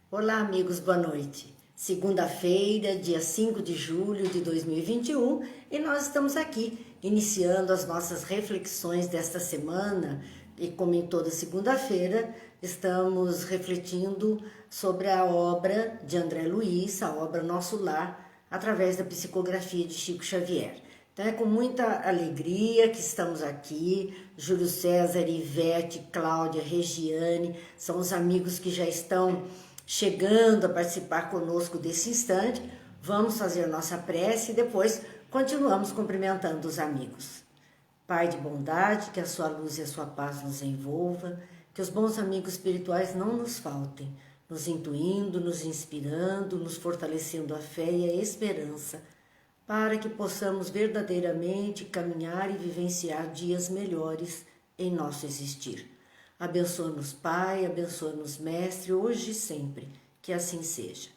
Olá, amigos, boa noite. Segunda-feira, dia 5 de julho de 2021, e nós estamos aqui iniciando as nossas reflexões desta semana. E como em toda segunda-feira, estamos refletindo sobre a obra de André Luiz, a obra Nosso Lar, através da psicografia de Chico Xavier. Então é com muita alegria que estamos aqui. Júlio César, Ivete, Cláudia, Regiane, são os amigos que já estão chegando a participar conosco desse instante. Vamos fazer a nossa prece e depois continuamos cumprimentando os amigos. Pai de bondade, que a sua luz e a sua paz nos envolva, que os bons amigos espirituais não nos faltem, nos intuindo, nos inspirando, nos fortalecendo a fé e a esperança, para que possamos verdadeiramente caminhar e vivenciar dias melhores em nosso existir. Abençoa-nos, Pai, abençoa-nos, Mestre, hoje e sempre, que assim seja.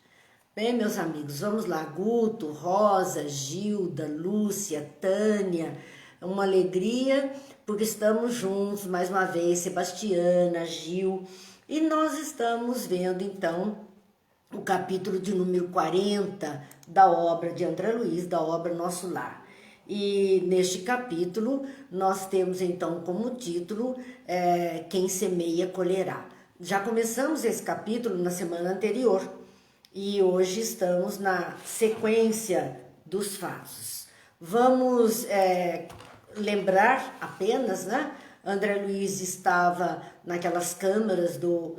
Bem, meus amigos, vamos lá. Guto, Rosa, Gilda, Lúcia, Tânia, uma alegria porque estamos juntos mais uma vez, Sebastiana, Gil, e nós estamos vendo então o capítulo de número 40 da obra de André Luiz, da obra Nosso Lar. E neste capítulo nós temos então como título Quem semeia colherá. Já começamos esse capítulo na semana anterior e hoje estamos na sequência dos fatos. Vamos lembrar apenas, né? André Luiz estava naquelas câmaras do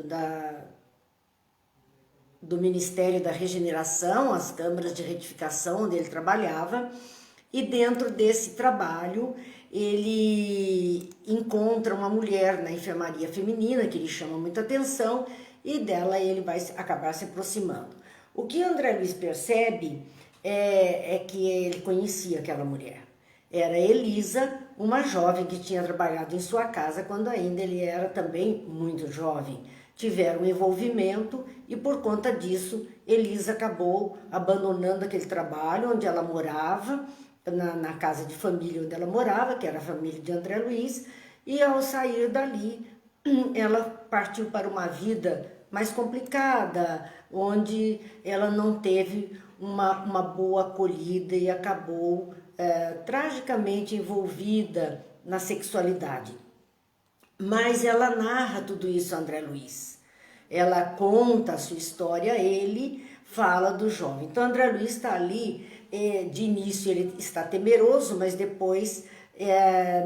Ministério da Regeneração, as câmaras de retificação onde ele trabalhava, e dentro desse trabalho ele encontra uma mulher na enfermaria feminina que lhe chama muita atenção e dela ele vai acabar se aproximando. O que André Luiz percebe é que ele conhecia aquela mulher. Era Elisa, uma jovem que tinha trabalhado em sua casa quando ainda ele era também muito jovem. Tiveram um envolvimento e por conta disso Elisa acabou abandonando aquele trabalho onde ela morava, na casa de família onde ela morava, que era a família de André Luiz, e ao sair dali ela partiu para uma vida mais complicada, onde ela não teve uma boa acolhida e acabou tragicamente envolvida na sexualidade. Mas ela narra tudo isso, André Luiz. Ela conta a sua história, ele fala do jovem. Então, André Luiz está ali, de início ele está temeroso, mas depois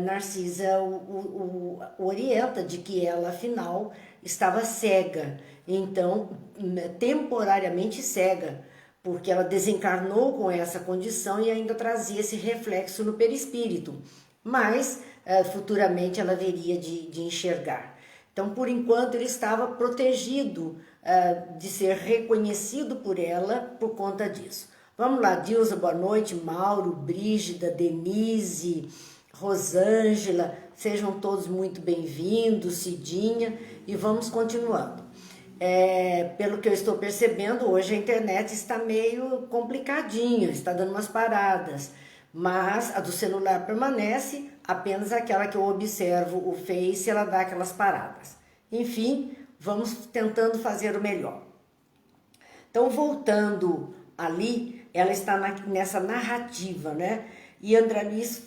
Narcisa o orienta de que ela, afinal, estava cega. Então, temporariamente cega, porque ela desencarnou com essa condição e ainda trazia esse reflexo no perispírito. Mas futuramente ela haveria de enxergar. Então, por enquanto, ele estava protegido de ser reconhecido por ela por conta disso. Vamos lá, Dilza, boa noite, Mauro, Brígida, Denise, Rosângela, sejam todos muito bem-vindos, Cidinha, e vamos continuando. Pelo que eu estou percebendo, hoje a internet está meio complicadinha, está dando umas paradas, mas a do celular permanece, apenas aquela que eu observo o Face, ela dá aquelas paradas. Enfim, vamos tentando fazer o melhor. Então, voltando ali, ela está nessa narrativa, né? E André Luiz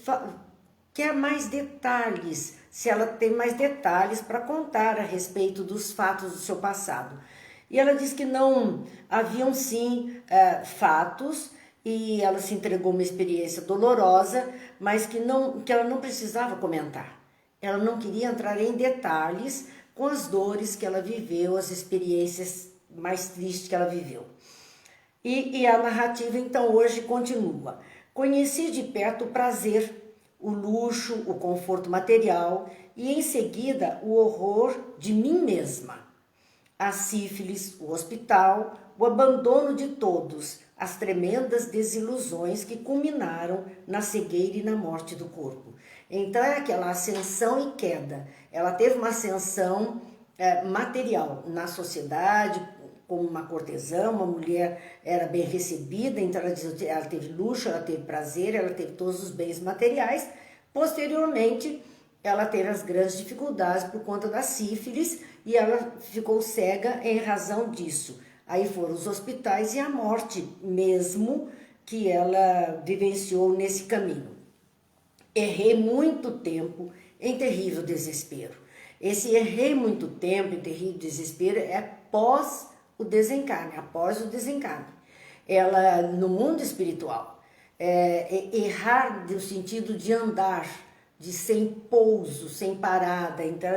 quer mais detalhes, se ela tem mais detalhes para contar a respeito dos fatos do seu passado. E ela diz que não haviam sim fatos, e ela se entregou uma experiência dolorosa, mas que ela não precisava comentar. Ela não queria entrar em detalhes com as dores que ela viveu, as experiências mais tristes que ela viveu. E a narrativa, então, hoje continua. Conheci de perto o prazer, o luxo, o conforto material e, em seguida, o horror de mim mesma. A sífilis, o hospital, o abandono de todos, as tremendas desilusões que culminaram na cegueira e na morte do corpo. Então é aquela ascensão e queda. Ela teve uma ascensão material na sociedade, como uma cortesã, uma mulher era bem recebida, então ela teve luxo, ela teve prazer, ela teve todos os bens materiais. Posteriormente, ela teve as grandes dificuldades por conta da sífilis e ela ficou cega em razão disso. Aí foram os hospitais e a morte mesmo que ela vivenciou nesse caminho. Errei muito tempo em terrível desespero. Esse errei muito tempo em terrível desespero é após o desencarne, após o desencarne. Ela, no mundo espiritual, errar no sentido de andar, de sem pouso, sem parada. Então,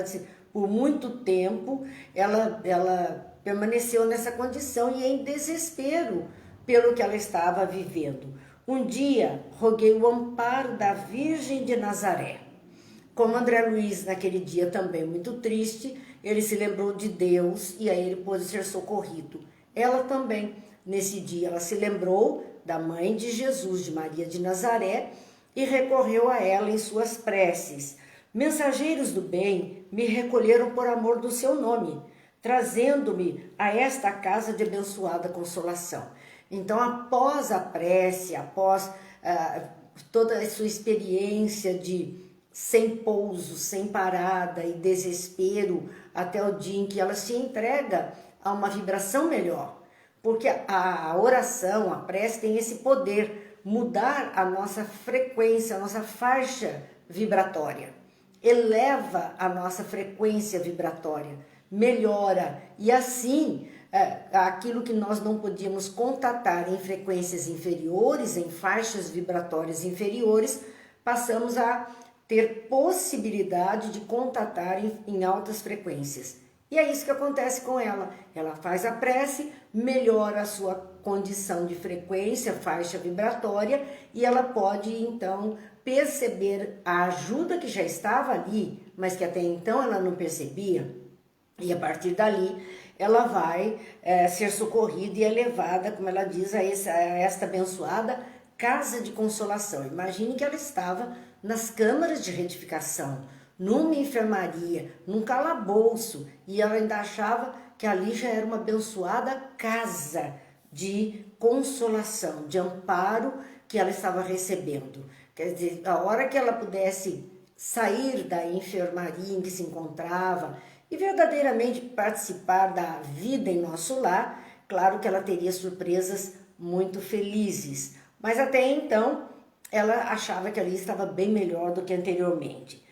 por muito tempo, ela permaneceu nessa condição e em desespero pelo que ela estava vivendo. Um dia, roguei o amparo da Virgem de Nazaré. Como André Luiz, naquele dia também muito triste, ele se lembrou de Deus e aí ele pôde ser socorrido. Ela também, nesse dia, ela se lembrou da mãe de Jesus, de Maria de Nazaré, e recorreu a ela em suas preces. Mensageiros do bem me recolheram por amor do seu nome, trazendo-me a esta casa de abençoada consolação. Então, após a prece, após toda a sua experiência de sem pouso, sem parada e desespero, até o dia em que ela se entrega a uma vibração melhor. Porque a oração, a prece tem esse poder, mudar a nossa frequência, a nossa faixa vibratória. Eleva a nossa frequência vibratória, melhora e assim aquilo que nós não podíamos contatar em frequências inferiores, em faixas vibratórias inferiores, passamos a ter possibilidade de contatar em altas frequências. E é isso que acontece com ela. Ela faz a prece, melhora a sua condição de frequência, faixa vibratória, e ela pode então perceber a ajuda que já estava ali, mas que até então ela não percebia. E a partir dali ela vai ser socorrida e elevada, como ela diz, a esta abençoada casa de consolação. Imagine que ela estava nas câmaras de retificação, numa enfermaria, num calabouço, e ela ainda achava que ali já era uma abençoada casa de consolação, de amparo que ela estava recebendo. Quer dizer, a hora que ela pudesse sair da enfermaria em que se encontrava e verdadeiramente participar da vida em nosso lar, claro que ela teria surpresas muito felizes. Mas até então, ela achava que ali estava bem melhor do que anteriormente.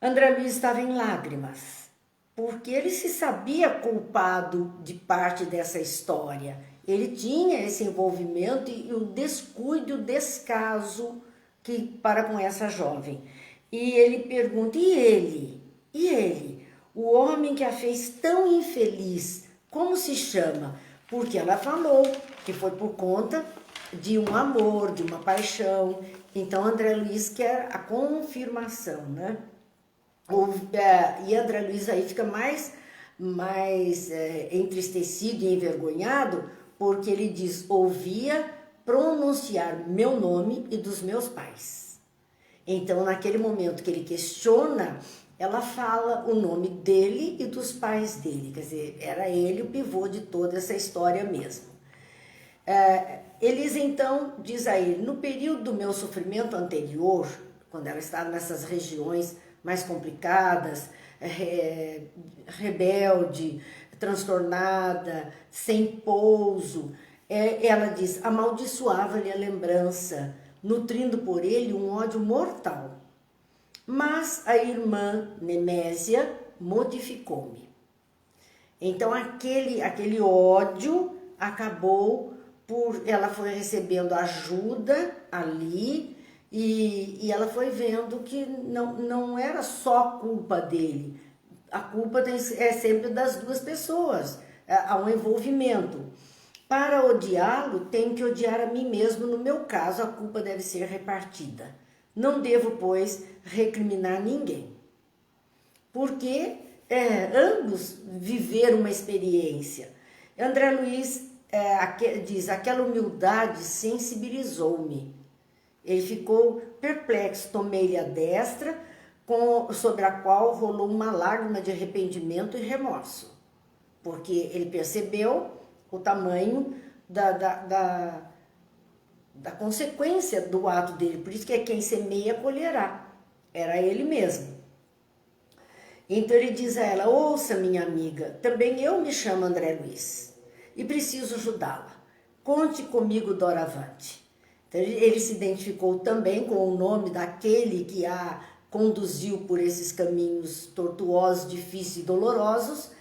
André Luiz estava em lágrimas, porque ele se sabia culpado de parte dessa história. Ele tinha esse envolvimento e o descuido, o descaso para com essa jovem. E ele pergunta, e ele? E ele? O homem que a fez tão infeliz, como se chama? Porque ela falou que foi por conta de um amor, de uma paixão. Então André Luiz quer a confirmação, né? E André Luiz aí fica mais entristecido e envergonhado, porque ele diz, ouvia pronunciar meu nome e dos meus pais. Então naquele momento que ele questiona, ela fala o nome dele e dos pais dele, quer dizer, era ele o pivô de toda essa história mesmo. Elisa então diz a ele, no período do meu sofrimento anterior, quando ela estava nessas regiões mais complicadas, rebelde, transtornada, sem pouso, ela diz, amaldiçoava-lhe a lembrança, nutrindo por ele um ódio mortal. Mas a irmã Nemésia modificou-me. Então aquele ódio acabou ela foi recebendo ajuda ali e ela foi vendo que não era só culpa dele. A culpa é sempre das duas pessoas, há um envolvimento. Para odiá-lo, tenho que odiar a mim mesmo, no meu caso a culpa deve ser repartida. Não devo, pois, recriminar ninguém. Porque ambos viveram uma experiência. André Luiz diz, aquela humildade sensibilizou-me. Ele ficou perplexo, tomei-lhe a destra, sobre a qual rolou uma lágrima de arrependimento e remorso. Porque ele percebeu o tamanho da consequência do ato dele. Por isso que quem semeia, colherá. Era ele mesmo. Então ele diz a ela, ouça minha amiga, também eu me chamo André Luiz. e preciso ajudá-la. Conte comigo doravante. Então, ele se identificou também com o nome daquele que a conduziu por esses caminhos tortuosos, difíceis e dolorosos,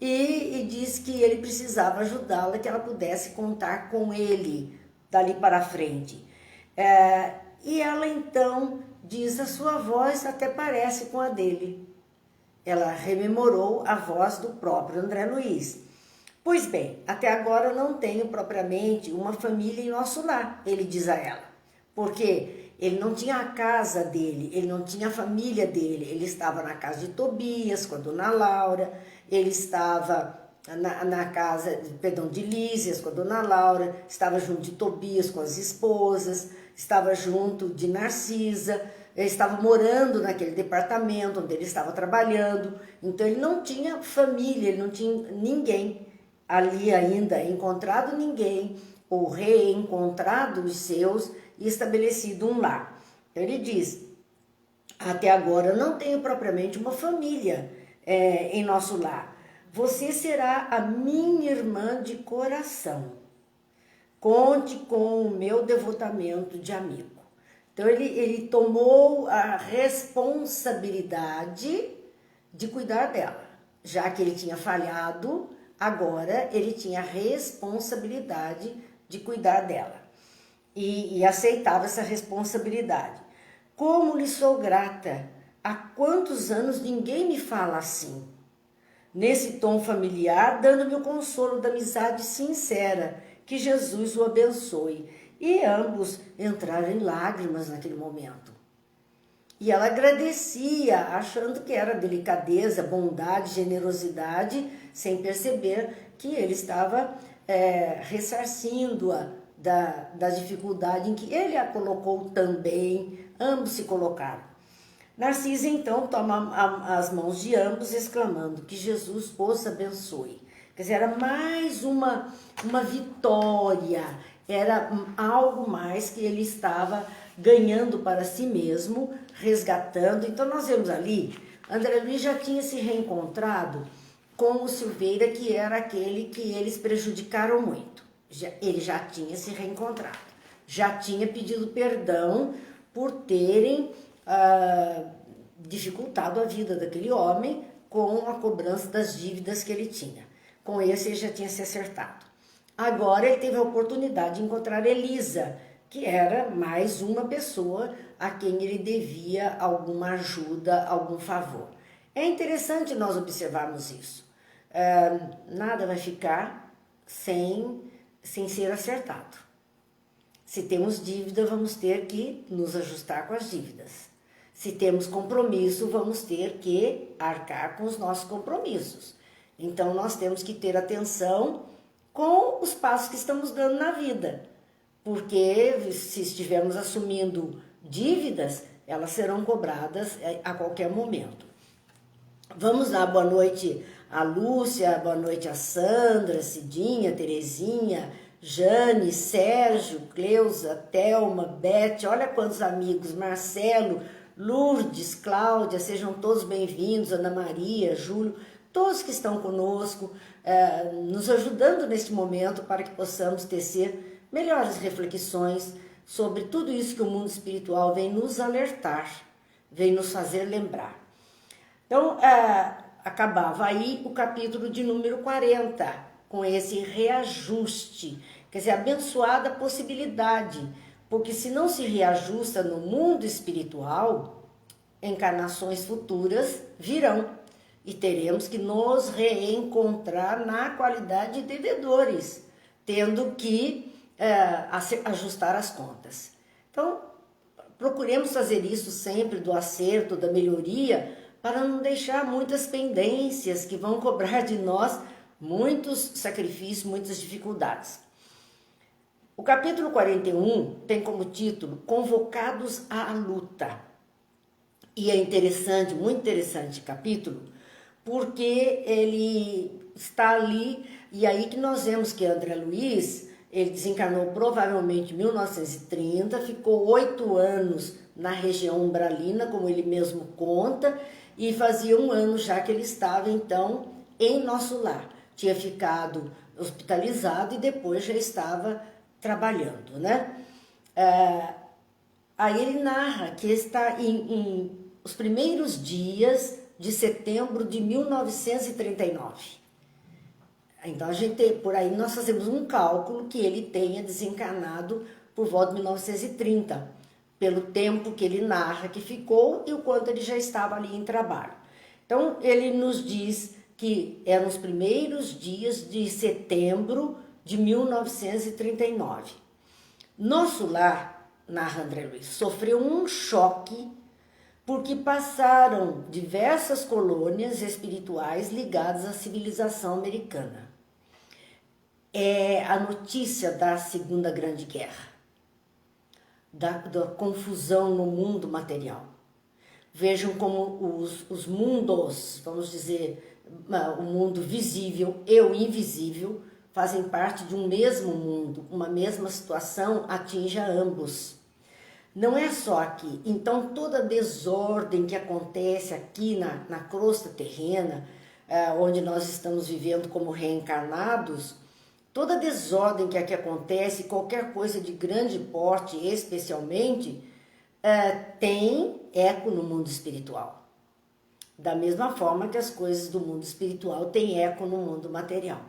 e diz que ele precisava ajudá-la, que ela pudesse contar com ele dali para frente. E ela então diz: a sua voz até parece com a dele. Ela rememorou a voz do próprio André Luiz. Pois bem, até agora não tenho propriamente uma família em nosso lar, ele diz a ela, porque ele não tinha a casa dele, ele não tinha a família dele, ele estava na casa de Tobias com a dona Laura, ele estava na casa, de Lísias com a dona Laura, estava junto de Tobias com as esposas, estava junto de Narcisa, ele estava morando naquele departamento onde ele estava trabalhando, então ele não tinha família, ele não tinha ninguém ali ainda, encontrado ninguém, ou reencontrado os seus e estabelecido um lar. Então ele diz: até agora eu não tenho propriamente uma família em nosso lar. Você será a minha irmã de coração. Conte com o meu devotamento de amigo. Então ele tomou a responsabilidade de cuidar dela. Já que ele tinha falhado, agora ele tinha a responsabilidade de cuidar dela. E aceitava essa responsabilidade. Como lhe sou grata! Há quantos anos ninguém me fala assim? Nesse tom familiar, dando-me o consolo da amizade sincera. Que Jesus o abençoe. E ambos entraram em lágrimas naquele momento. E ela agradecia, achando que era delicadeza, bondade, generosidade, sem perceber que ele estava ressarcindo-a da dificuldade em que ele a colocou também, ambos se colocaram. Narcisa então toma as mãos de ambos, exclamando: que Jesus os abençoe. Quer dizer, era mais uma vitória, era algo mais que ele estava ganhando para si mesmo, resgatando. Então nós vemos ali, André Luiz já tinha se reencontrado com o Silveira, que era aquele que eles prejudicaram muito. Ele já tinha se reencontrado, já tinha pedido perdão por terem dificultado a vida daquele homem com a cobrança das dívidas que ele tinha. Com esse ele já tinha se acertado. Agora ele teve a oportunidade de encontrar Elisa, que era mais uma pessoa a quem ele devia alguma ajuda, algum favor. É interessante nós observarmos isso. Nada vai ficar sem ser acertado. Se temos dívida, vamos ter que nos ajustar com as dívidas. Se temos compromisso, vamos ter que arcar com os nossos compromissos. Então nós temos que ter atenção com os passos que estamos dando na vida. Porque se estivermos assumindo dívidas, elas serão cobradas a qualquer momento. Vamos dar boa noite a Lúcia, boa noite a Sandra, Cidinha, Terezinha, Jane, Sérgio, Cleusa, Thelma, Beth, olha quantos amigos, Marcelo, Lourdes, Cláudia, sejam todos bem-vindos, Ana Maria, Júlio, todos que estão conosco, nos ajudando neste momento para que possamos tecer melhores reflexões sobre tudo isso que o mundo espiritual vem nos alertar, vem nos fazer lembrar. Então, acabava aí o capítulo de número 40, com esse reajuste, quer dizer, abençoada possibilidade, porque se não se reajusta no mundo espiritual, encarnações futuras virão e teremos que nos reencontrar na qualidade de devedores, tendo que ajustar as contas. Então, procuremos fazer isso sempre do acerto, da melhoria, para não deixar muitas pendências que vão cobrar de nós muitos sacrifícios, muitas dificuldades. O capítulo 41 tem como título Convocados à Luta. E é interessante, muito interessante capítulo, porque ele está ali, e aí que nós vemos que André Luiz, ele desencarnou provavelmente em 1930, ficou 8 anos na região umbralina, como ele mesmo conta, e fazia 1 ano já que ele estava, então, em nosso lar. Tinha ficado hospitalizado e depois já estava trabalhando, né? Aí ele narra que está em os primeiros dias de setembro de 1939. Então, por aí nós fazemos um cálculo que ele tenha desencarnado por volta de 1930, pelo tempo que ele narra que ficou e o quanto ele já estava ali em trabalho. Então, ele nos diz que eram os primeiros dias de setembro de 1939. Nosso lar, narra André Luiz, sofreu um choque porque passaram diversas colônias espirituais ligadas à civilização americana. É a notícia da Segunda Grande Guerra, da confusão no mundo material. Vejam como os mundos, vamos dizer, o mundo visível e o invisível, fazem parte de um mesmo mundo, uma mesma situação atinge a ambos. Não é só aqui. Então, toda desordem que acontece aqui na crosta terrena, onde nós estamos vivendo como reencarnados, toda desordem que aqui acontece, qualquer coisa de grande porte, especialmente, tem eco no mundo espiritual. Da mesma forma que as coisas do mundo espiritual têm eco no mundo material.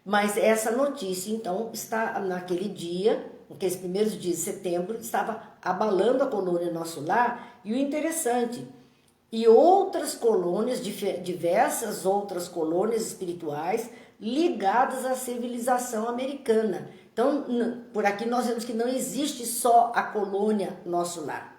Mas essa notícia, então, está naquele dia, naqueles primeiros dias de setembro, estava abalando a colônia Nosso Lar, e o interessante, e outras colônias, diversas outras colônias espirituais ligadas à civilização americana. Então, por aqui nós vemos que não existe só a colônia Nosso Lar.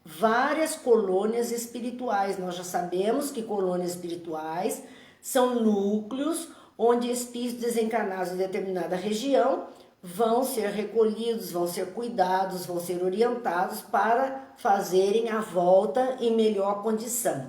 Várias colônias espirituais, nós já sabemos que colônias espirituais são núcleos onde espíritos desencarnados em determinada região vão ser recolhidos, vão ser cuidados, vão ser orientados para fazerem a volta em melhor condição.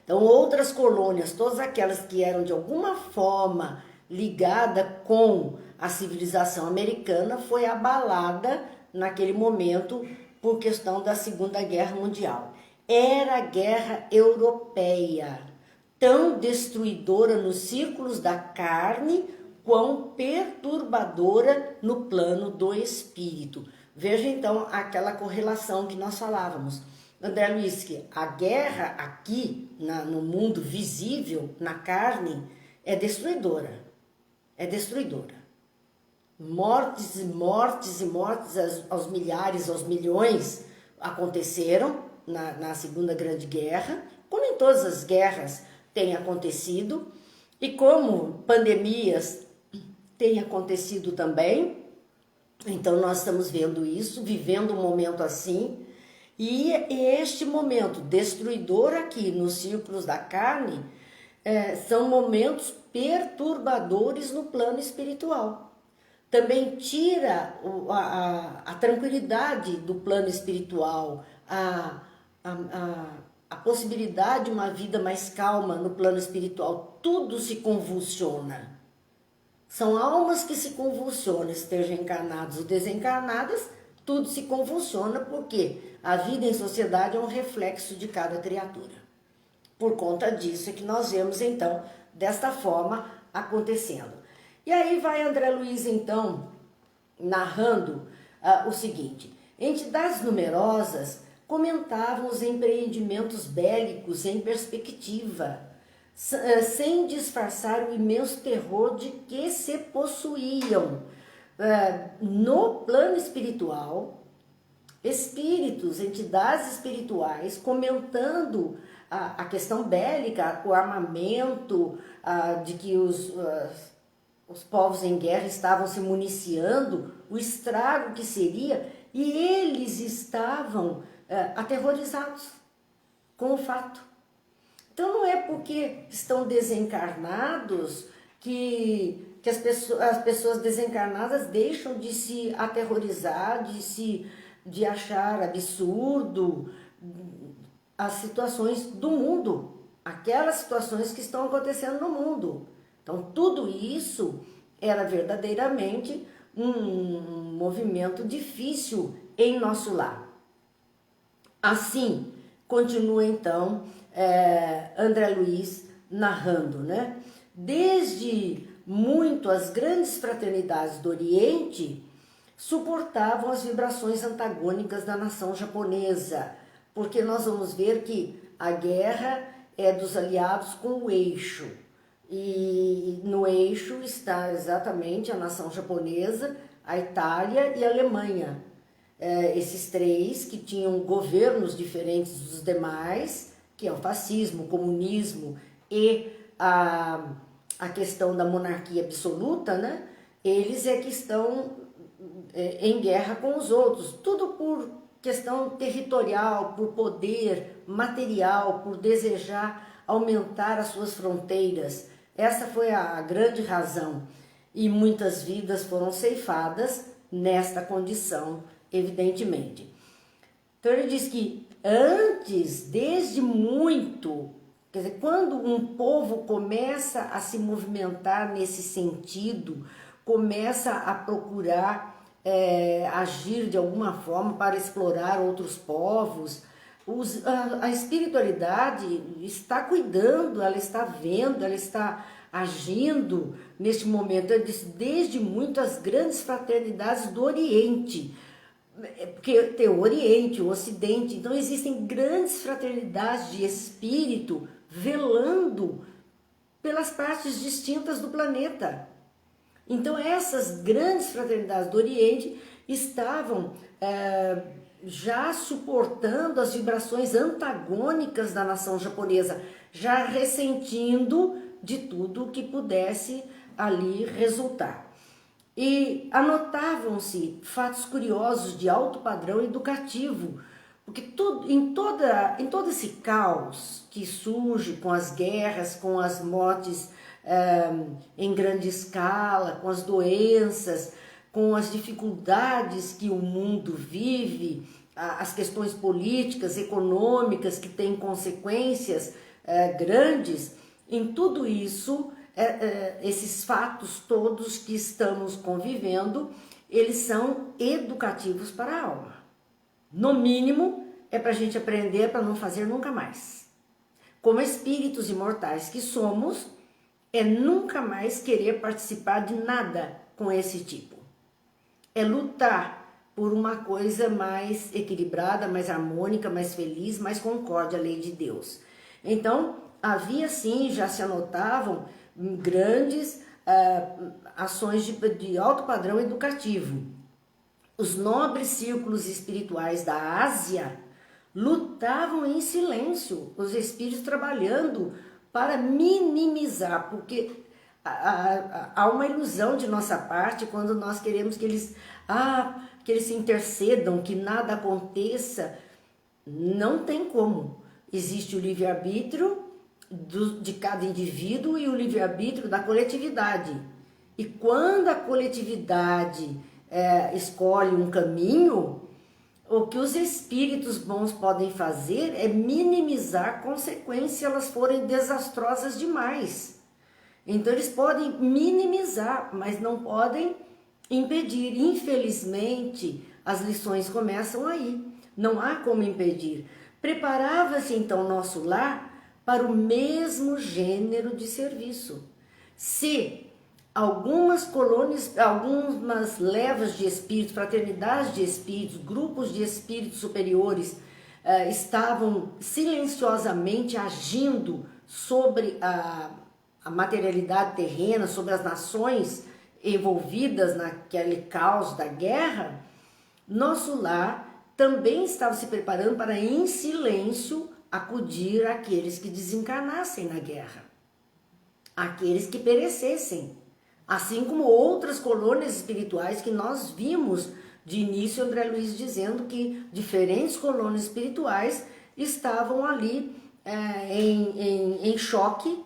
Então, outras colônias, todas aquelas que eram de alguma forma ligada com a civilização americana, foi abalada naquele momento por questão da Segunda Guerra Mundial. Era a guerra europeia, tão destruidora nos círculos da carne, quão perturbadora no plano do espírito. Veja então aquela correlação que nós falávamos. André Luiz, que a guerra aqui no mundo visível, na carne, é destruidora. É destruidora. Mortes e mortes e mortes aos milhares, aos milhões aconteceram na Segunda Grande Guerra, como em todas as guerras tem acontecido, e como pandemias têm acontecido também. Então nós estamos vendo isso, vivendo um momento assim, e este momento destruidor aqui nos círculos da carne são momentos perturbadores no plano espiritual. Também tira a tranquilidade do plano espiritual, a possibilidade de uma vida mais calma no plano espiritual. Tudo se convulsiona. São almas que se convulsionam, estejam encarnadas ou desencarnadas, tudo se convulsiona porque a vida em sociedade é um reflexo de cada criatura. Por conta disso é que nós vemos então desta forma acontecendo. E aí vai André Luiz então narrando o seguinte: entidades numerosas comentavam os empreendimentos bélicos em perspectiva, sem disfarçar o imenso terror de que se possuíam. No plano espiritual, espíritos, entidades espirituais comentando a questão bélica, o armamento, de que os povos em guerra estavam se municiando, o estrago que seria, e eles estavam aterrorizados com o fato. Então não é porque estão desencarnados que as pessoas desencarnadas deixam de se aterrorizar, de achar absurdo as situações do mundo, aquelas situações que estão acontecendo no mundo. Então tudo isso era verdadeiramente um movimento difícil em nosso lar. Assim, continua então André Luiz narrando, né? Desde muito as grandes fraternidades do Oriente suportavam as vibrações antagônicas da nação japonesa, porque nós vamos ver que a guerra é dos aliados com o eixo, e no eixo está exatamente a nação japonesa, a Itália e a Alemanha. Esses três que tinham governos diferentes dos demais, que é o fascismo, o comunismo e a questão da monarquia absoluta, né? Eles é que estão em guerra com os outros, tudo por questão territorial, por poder material, por desejar aumentar as suas fronteiras. Essa foi a grande razão, e muitas vidas foram ceifadas nesta condição, evidentemente. Então ele diz que antes, desde muito, quer dizer, quando um povo começa a se movimentar nesse sentido, começa a procurar agir de alguma forma para explorar outros povos, a espiritualidade está cuidando, ela está vendo, ela está agindo neste momento. Ele disse, desde muitas grandes fraternidades do Oriente, porque tem o Oriente, o Ocidente, então existem grandes fraternidades de espírito velando pelas partes distintas do planeta. Então essas grandes fraternidades do Oriente estavam já suportando as vibrações antagônicas da nação japonesa, já ressentindo de tudo que pudesse ali resultar. E anotavam-se fatos curiosos de alto padrão educativo, porque em todo esse caos que surge com as guerras, com as mortes em grande escala, com as doenças, com as dificuldades que o mundo vive, as questões políticas, econômicas que têm consequências grandes, em tudo isso, esses fatos todos que estamos convivendo, eles são educativos para a alma. No mínimo, é para a gente aprender para não fazer nunca mais. Como espíritos imortais que somos, é nunca mais querer participar de nada com esse tipo. É lutar por uma coisa mais equilibrada, mais harmônica, mais feliz, mais concorde, a lei de Deus. Então, havia sim, já se anotavam grandes ações de alto padrão educativo. Os nobres círculos espirituais da Ásia lutavam em silêncio, os espíritos trabalhando para minimizar, porque há uma ilusão de nossa parte quando nós queremos que eles se intercedam, que nada aconteça. Não tem como. Existe o livre-arbítrio de cada indivíduo e o livre-arbítrio da coletividade. E quando a coletividade escolhe um caminho, o que os espíritos bons podem fazer é minimizar consequências se elas forem desastrosas demais. Então eles podem minimizar, mas não podem impedir. Infelizmente, as lições começam aí. Não há como impedir. Preparava-se então nosso lar para o mesmo gênero de serviço. Se algumas colônias, algumas levas de espíritos, fraternidades de espíritos, grupos de espíritos superiores estavam silenciosamente agindo sobre a materialidade terrena, sobre as nações envolvidas naquele caos da guerra, nosso lar também estava se preparando para, em silêncio, acudir àqueles que desencarnassem na guerra, aqueles que perecessem, assim como outras colônias espirituais que nós vimos de início, André Luiz dizendo que diferentes colônias espirituais estavam ali em choque,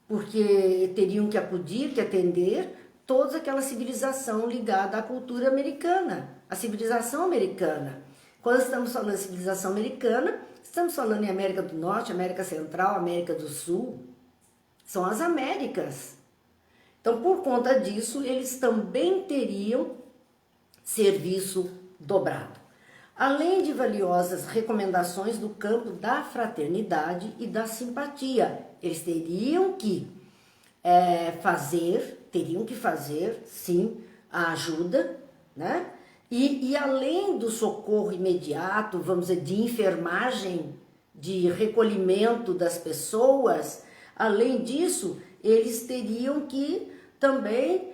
porque teriam que acudir, que atender toda aquela civilização ligada à cultura americana, a civilização americana. Quando estamos falando de civilização americana, estamos falando em América do Norte, América Central, América do Sul. São as Américas. Então, por conta disso, eles também teriam serviço dobrado. Além de valiosas recomendações do campo da fraternidade e da simpatia, eles teriam que fazer teriam que fazer, sim, a ajuda, né? E além do socorro imediato, vamos dizer, de enfermagem, de recolhimento das pessoas, além disso, eles teriam que também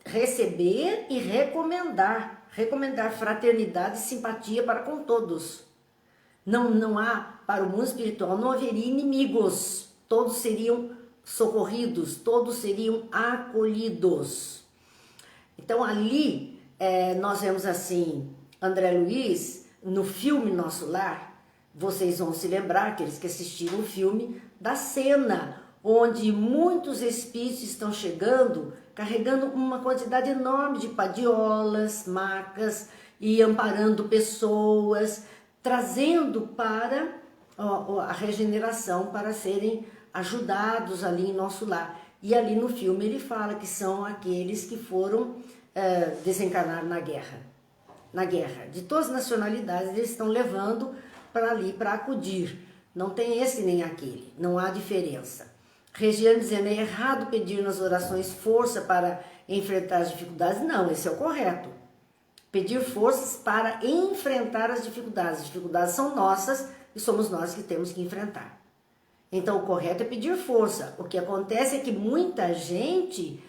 receber e recomendar fraternidade e simpatia para com todos. Não há, para o mundo espiritual, não haveria inimigos, todos seriam socorridos, todos seriam acolhidos. Então ali nós vemos assim, André Luiz, no filme Nosso Lar, vocês vão se lembrar, aqueles que assistiram o filme, da cena onde muitos espíritos estão chegando, carregando uma quantidade enorme de padiolas, macas e amparando pessoas, trazendo para a regeneração, para serem ajudados ali em Nosso Lar. E ali no filme ele fala que são aqueles que foram desencarnar na guerra. Na guerra, de todas as nacionalidades, eles estão levando para ali, para acudir. Não tem esse nem aquele, não há diferença. Regiane dizendo, é errado pedir nas orações força para enfrentar as dificuldades? Não, esse é o correto. Pedir forças para enfrentar as dificuldades são nossas e somos nós que temos que enfrentar. Então o correto é pedir força. O que acontece é que muita gente,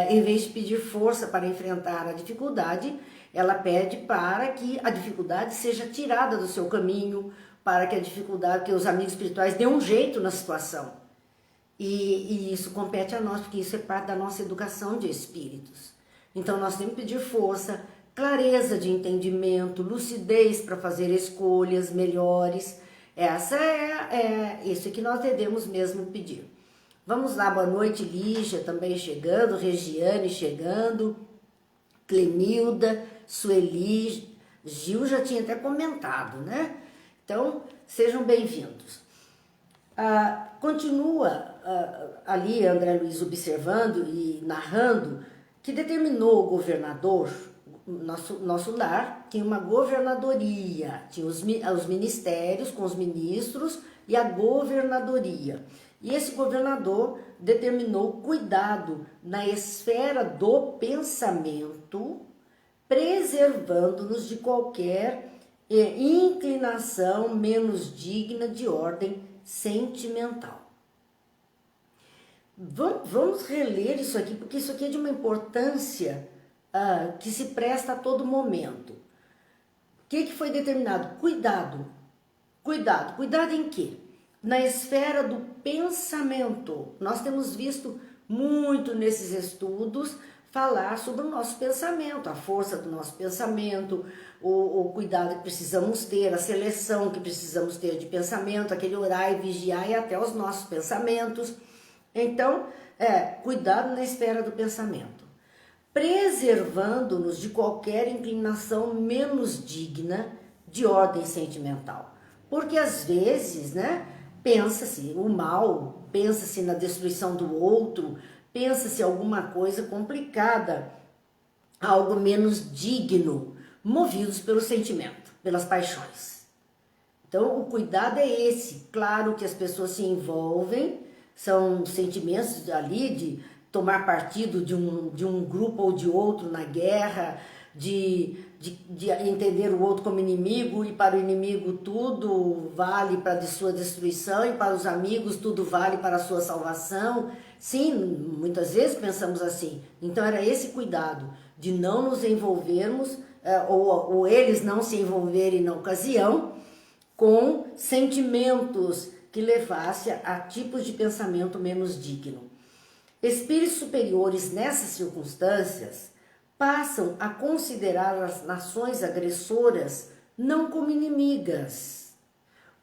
em vez de pedir força para enfrentar a dificuldade, ela pede para que a dificuldade seja tirada do seu caminho, para que a dificuldade, que os amigos espirituais dêem um jeito na situação. E isso compete a nós, porque isso é parte da nossa educação de espíritos. Então nós temos que pedir força, clareza de entendimento, lucidez para fazer escolhas melhores. Isso que nós devemos mesmo pedir. Vamos lá, boa noite, Lígia também chegando, Regiane chegando, Clemilda, Sueli, Gil já tinha até comentado, né? Então, sejam bem-vindos. Continua ali André Luiz observando e narrando que determinou o governador, nosso lar, tinha uma governadoria, tinha os ministérios com os ministros e a governadoria. E esse governador determinou cuidado na esfera do pensamento, preservando-nos de qualquer inclinação menos digna de ordem sentimental. Vamos reler isso aqui, porque isso aqui é de uma importância que se presta a todo momento. O que foi determinado? Cuidado. Cuidado em quê? Na esfera do pensamento. Nós temos visto muito nesses estudos falar sobre o nosso pensamento, a força do nosso pensamento, o cuidado que precisamos ter, a seleção que precisamos ter de pensamento, aquele orar e vigiar e até os nossos pensamentos. Então, cuidado na esfera do pensamento, preservando-nos de qualquer inclinação menos digna de ordem sentimental. Porque às vezes, né, pensa-se o mal, pensa-se na destruição do outro, pensa-se alguma coisa complicada, algo menos digno, movidos pelo sentimento, pelas paixões. Então, o cuidado é esse. Claro que as pessoas se envolvem, são sentimentos ali de tomar partido de um grupo ou de outro na guerra, de entender o outro como inimigo, e para o inimigo tudo vale para a sua destruição, e para os amigos tudo vale para a sua salvação. Sim, muitas vezes pensamos assim. Então era esse cuidado de não nos envolvermos, ou eles não se envolverem na ocasião, com sentimentos que levasse a tipos de pensamento menos digno. Espíritos superiores nessas circunstâncias passam a considerar as nações agressoras não como inimigas.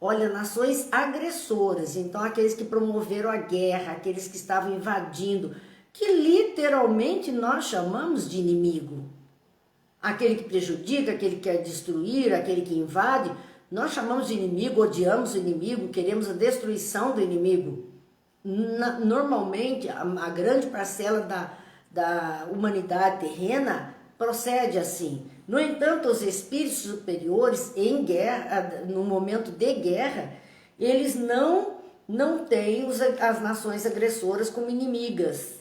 Olha, nações agressoras, então aqueles que promoveram a guerra, aqueles que estavam invadindo, que literalmente nós chamamos de inimigo. Aquele que prejudica, aquele que quer destruir, aquele que invade, nós chamamos de inimigo, odiamos o inimigo, queremos a destruição do inimigo. Normalmente, a grande parcela da humanidade terrena procede assim. No entanto, os espíritos superiores em guerra, no momento de guerra, eles não têm as nações agressoras como inimigas.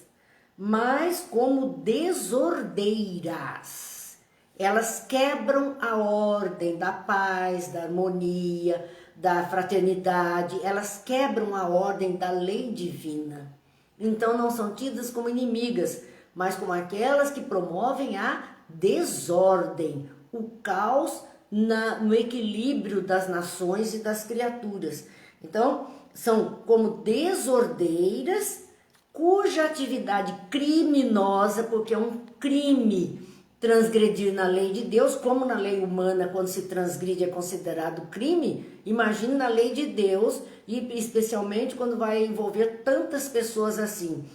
mas como desordeiras. Elas quebram a ordem da paz, da harmonia, da fraternidade, elas quebram a ordem da lei divina. Então não são tidas como inimigas, mas como aquelas que promovem a desordem, o caos no equilíbrio das nações e das criaturas. Então, são como desordeiras, cuja atividade criminosa, porque é um crime transgredir na lei de Deus, como na lei humana, quando se transgride é considerado crime, imagine na lei de Deus, e especialmente quando vai envolver tantas pessoas assim.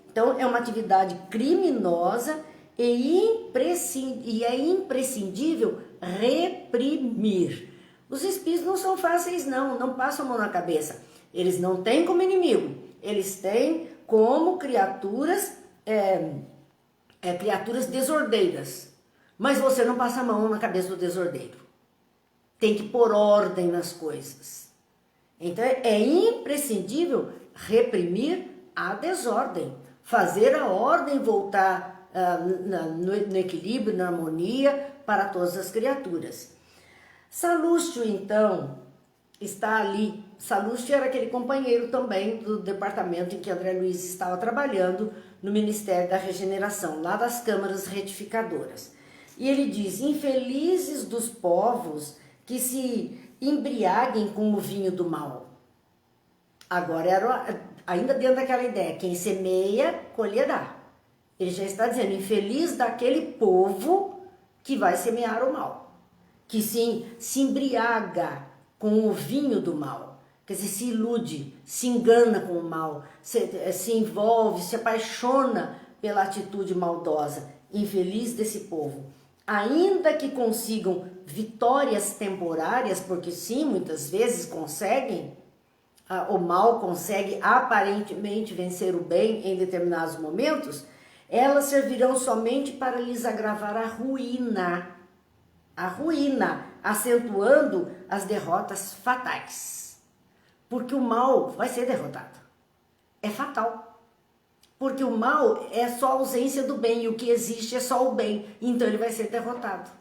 Então, é uma atividade criminosa e é imprescindível reprimir. Os espíritos não são fáceis não passam a mão na cabeça. Eles não têm como inimigo, eles têm como criaturas, criaturas desordeiras. Mas você não passa a mão na cabeça do desordeiro. Tem que pôr ordem nas coisas. Então é imprescindível reprimir a desordem, fazer a ordem voltar no equilíbrio, na harmonia para todas as criaturas. Salúcio, então, está ali. Salúcio era aquele companheiro também do departamento em que André Luiz estava trabalhando no Ministério da Regeneração, lá das câmaras retificadoras. E ele diz: infelizes dos povos que se embriaguem com o vinho do mal. Agora, era ainda dentro daquela ideia, quem semeia, colherá. Ele já está dizendo, infeliz daquele povo que vai semear o mal, que se embriaga com o vinho do mal, quer dizer, se ilude, se engana com o mal, se envolve, se apaixona pela atitude maldosa. Infeliz desse povo. Ainda que consigam vitórias temporárias, porque sim, muitas vezes conseguem, o mal consegue aparentemente vencer o bem em determinados momentos, elas servirão somente para lhes agravar a ruína, acentuando as derrotas fatais. Porque o mal vai ser derrotado. É fatal. Porque o mal é só a ausência do bem, e o que existe é só o bem. Então ele vai ser derrotado.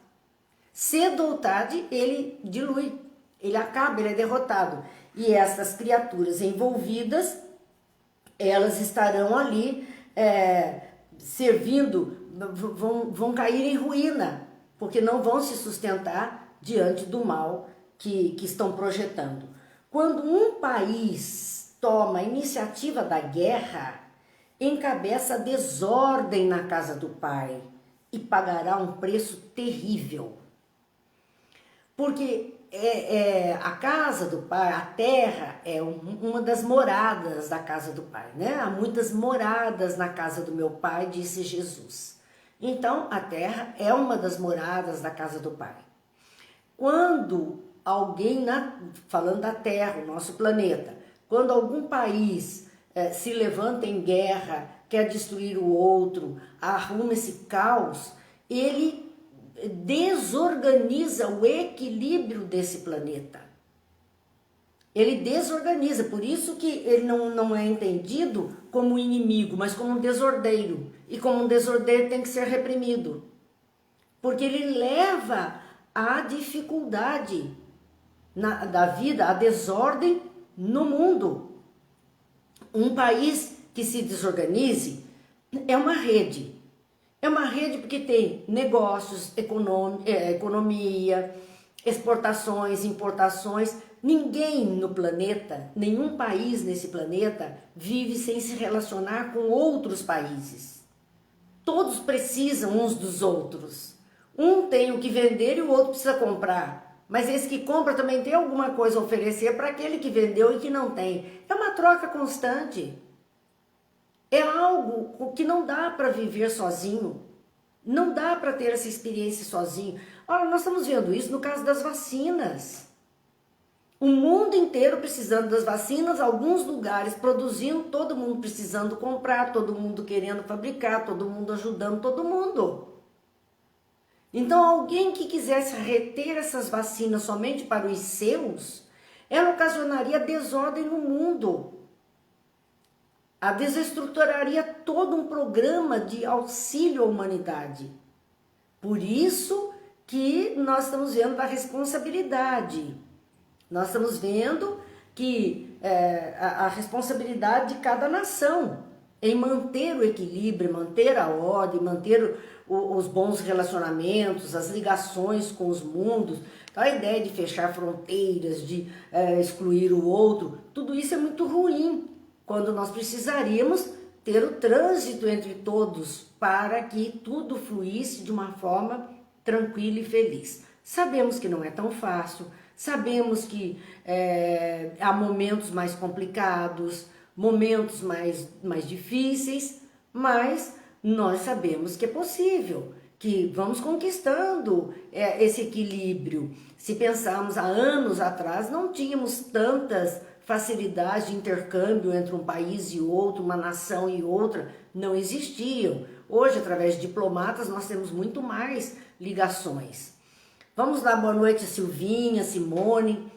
Cedo ou tarde ele dilui, ele acaba, ele é derrotado. E essas criaturas envolvidas, elas estarão ali servindo, vão cair em ruína, porque não vão se sustentar diante do mal que estão projetando. Quando um país toma a iniciativa da guerra, encabeça a desordem na casa do Pai e pagará um preço terrível. Porque a casa do Pai, a terra, é uma das moradas da casa do Pai, né? Há muitas moradas na casa do meu Pai, disse Jesus. Então, a terra é uma das moradas da casa do Pai. Quando alguém, falando da terra, o nosso planeta, quando algum país se levanta em guerra, quer destruir o outro, arruma esse caos, ele desorganiza o equilíbrio desse planeta. Ele desorganiza, por isso que ele não é entendido como inimigo, mas como um desordeiro. E como um desordeiro tem que ser reprimido. Porque ele leva à dificuldade da vida, à desordem no mundo. Um país que se desorganize é uma rede. É uma rede porque tem negócios, economia, exportações, importações. Ninguém no planeta, nenhum país nesse planeta vive sem se relacionar com outros países. Todos precisam uns dos outros. Um tem o que vender e o outro precisa comprar. Mas esse que compra também tem alguma coisa a oferecer para aquele que vendeu e que não tem. É uma troca constante. É algo que não dá para viver sozinho. Não dá para ter essa experiência sozinho. Olha, nós estamos vendo isso no caso das vacinas. O mundo inteiro precisando das vacinas, alguns lugares produzindo, todo mundo precisando comprar, todo mundo querendo fabricar, todo mundo ajudando todo mundo. Então, alguém que quisesse reter essas vacinas somente para os seus, ela ocasionaria desordem no mundo. desestruturaria todo um programa de auxílio à humanidade. Por isso que nós estamos vendo a responsabilidade. Nós estamos vendo que a responsabilidade de cada nação em manter o equilíbrio, manter a ordem, manter os bons relacionamentos, as ligações com os mundos. Então, a ideia de fechar fronteiras, de excluir o outro, tudo isso é muito ruim, quando nós precisaríamos ter o trânsito entre todos para que tudo fluísse de uma forma tranquila e feliz. Sabemos que não é tão fácil, sabemos que há momentos mais complicados, momentos mais difíceis, mas nós sabemos que é possível, que vamos conquistando esse equilíbrio. Se pensarmos há anos atrás, não tínhamos tantas facilidades de intercâmbio entre um país e outro, uma nação e outra, não existiam. Hoje, através de diplomatas, nós temos muito mais ligações. Vamos lá, boa noite, Silvinha, Simone,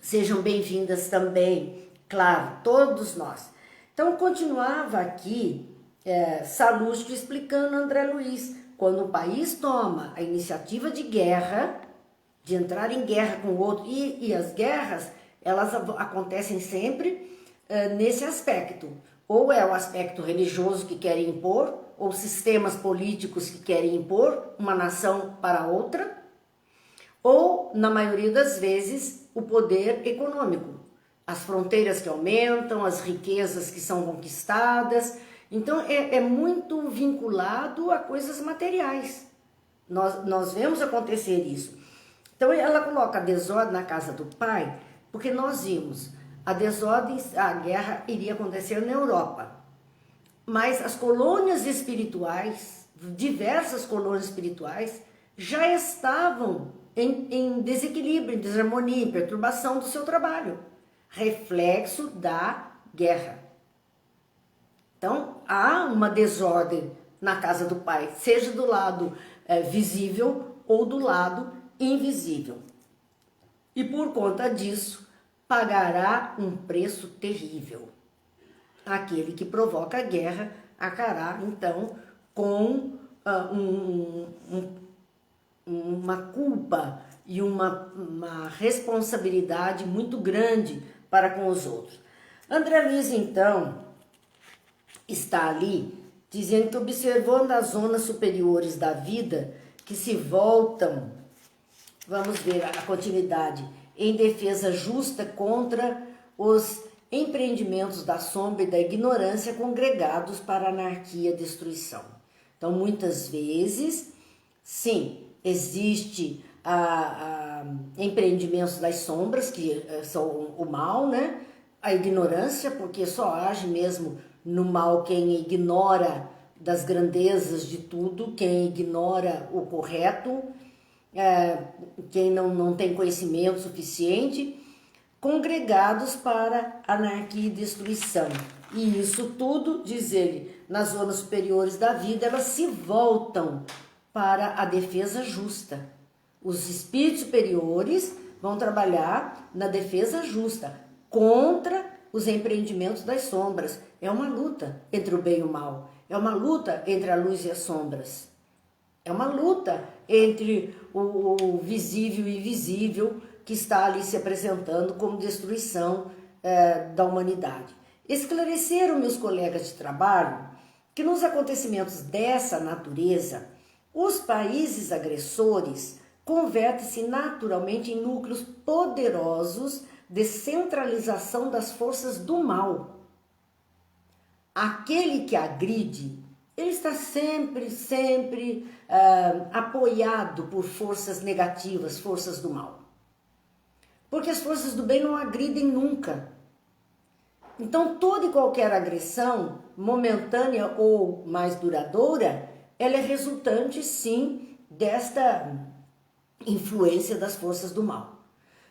sejam bem-vindas também, claro, todos nós. Então, continuava aqui Salustio explicando André Luiz, quando o país toma a iniciativa de guerra, de entrar em guerra com o outro, e as guerras, elas acontecem sempre nesse aspecto, ou é o aspecto religioso que querem impor, ou sistemas políticos que querem impor uma nação para outra, ou, na maioria das vezes, o poder econômico, as fronteiras que aumentam, as riquezas que são conquistadas. Então, é muito vinculado a coisas materiais. Nós vemos acontecer isso. Então, ela coloca a desordem na casa do pai, porque nós vimos a desordem, a guerra iria acontecer na Europa. Mas as colônias espirituais, diversas colônias espirituais, já estavam em desequilíbrio, em desarmonia, em perturbação do seu trabalho, reflexo da guerra. Então, há uma desordem na casa do pai, seja do lado visível ou do lado invisível. E por conta disso, pagará um preço terrível. Aquele que provoca a guerra acará, então, com uma culpa e uma responsabilidade muito grande para com os outros. André Luiz, então, está ali dizendo que observando as zonas superiores da vida que se voltam, vamos ver a continuidade, em defesa justa contra os empreendimentos da sombra e da ignorância congregados para a anarquia e destruição. Então, muitas vezes, sim, existe empreendimentos das sombras, que são o mal, né? A ignorância, porque só age mesmo no mal quem ignora das grandezas de tudo, quem ignora o correto, quem não tem conhecimento suficiente, congregados para anarquia e destruição. E isso tudo, diz ele, nas zonas superiores da vida, elas se voltam para a defesa justa. Os espíritos superiores vão trabalhar na defesa justa, contra os empreendimentos das sombras. É uma luta entre o bem e o mal. É uma luta entre a luz e as sombras. É uma luta entre o visível e invisível que está ali se apresentando como destruição da humanidade. Esclareceram meus colegas de trabalho que nos acontecimentos dessa natureza, os países agressores convertem-se naturalmente em núcleos poderosos de centralização das forças do mal. Aquele que agride, ele está sempre apoiado por forças negativas, forças do mal. Porque as forças do bem não agridem nunca. Então, toda e qualquer agressão, momentânea ou mais duradoura, ela é resultante, sim, desta influência das forças do mal.